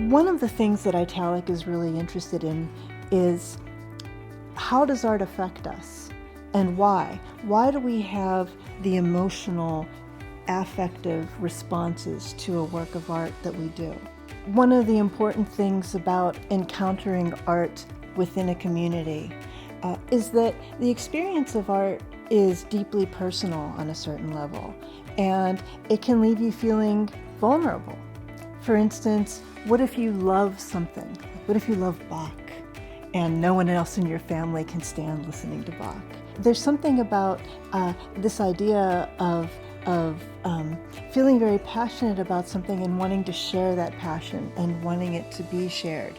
One of the things that Italic is really interested in is how does art affect us and why? Why do we have the emotional, affective responses to a work of art that we do? One of the important things about encountering art within a community is that the experience of art is deeply personal on a certain level, and it can leave you feeling vulnerable. For instance, what if you love something? What if you love Bach and no one else in your family can stand listening to Bach? There's something about this idea of feeling very passionate about something and wanting to share that passion and wanting it to be shared,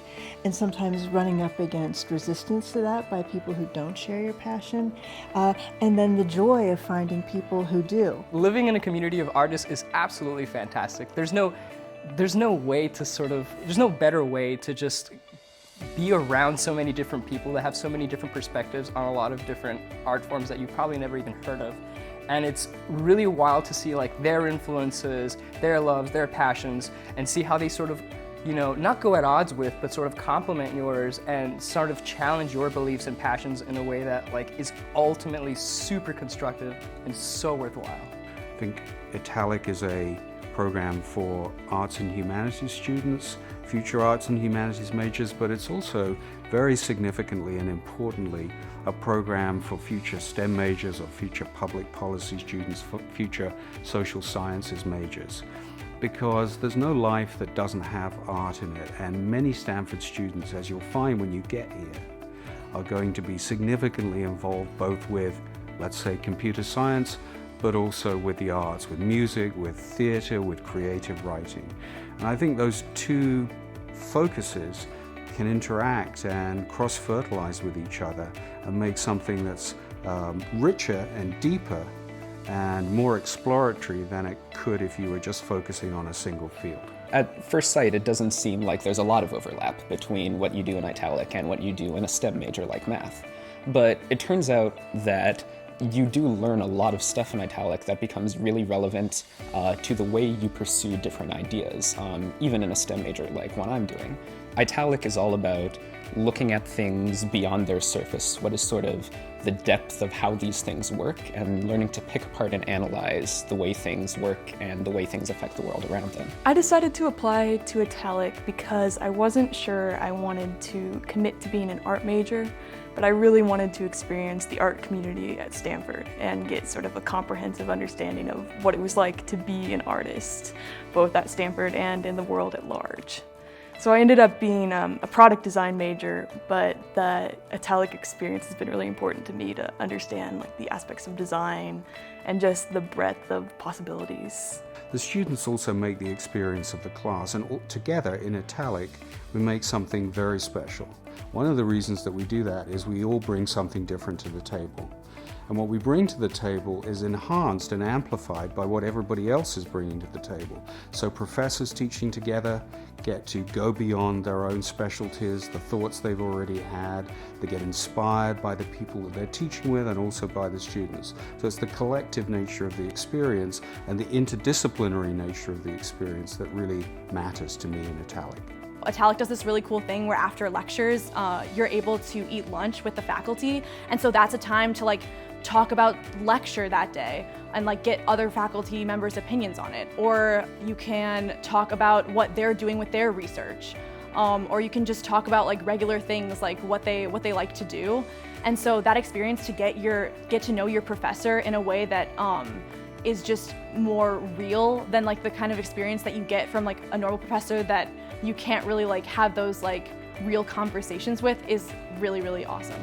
and sometimes running up against resistance to that by people who don't share your passion, and then the joy of finding people who do. Living in a community of artists is absolutely fantastic. There's no way to there's no better way to just be around so many different people that have so many different perspectives on a lot of different art forms that you've probably never even heard of. And it's really wild to see like their influences, their loves, their passions, and see how they sort of, not go at odds with, but sort of complement yours and sort of challenge your beliefs and passions in a way that like is ultimately super constructive and so worthwhile. I think ITALIC is a program for arts and humanities students, future arts and humanities majors, but it's also very significantly and importantly a program for future STEM majors or future public policy students, for future social sciences majors. Because there's no life that doesn't have art in it, and many Stanford students, as you'll find when you get here, are going to be significantly involved both with, let's say, computer science, but also with the arts, with music, with theater, with creative writing. And I think those two focuses can interact and cross-fertilize with each other and make something that's richer and deeper and more exploratory than it could if you were just focusing on a single field. At first sight, it doesn't seem like there's a lot of overlap between what you do in Italic and what you do in a STEM major like math. But it turns out that you do learn a lot of stuff in Italic that becomes really relevant to the way you pursue different ideas, even in a STEM major like what I'm doing. Italic is all about looking at things beyond their surface, what is sort of the depth of how these things work, and learning to pick apart and analyze the way things work and the way things affect the world around them. I decided to apply to Italic because I wasn't sure I wanted to commit to being an art major, but I really wanted to experience the art community at Stanford and get sort of a comprehensive understanding of what it was like to be an artist, both at Stanford and in the world at large. So I ended up being a product design major, but the Italic experience has been really important to me to understand like the aspects of design and just the breadth of possibilities. The students also make the experience of the class, and together in Italic we make something very special. One of the reasons that we do that is we all bring something different to the table. And what we bring to the table is enhanced and amplified by what everybody else is bringing to the table. So professors teaching together get to go beyond their own specialties, the thoughts they've already had. They get inspired by the people that they're teaching with and also by the students. So it's the collective nature of the experience and the interdisciplinary nature of the experience that really matters to me in Italic. Italic does this really cool thing where after lectures, you're able to eat lunch with the faculty, and so that's a time to like talk about lecture that day and like get other faculty members' opinions on it. Or you can talk about what they're doing with their research. Or you can just talk about like regular things like what they like to do. And so that experience to get to know your professor in a way that is just more real than like the kind of experience that you get from like a normal professor that you can't really like have those like real conversations with is really, really awesome.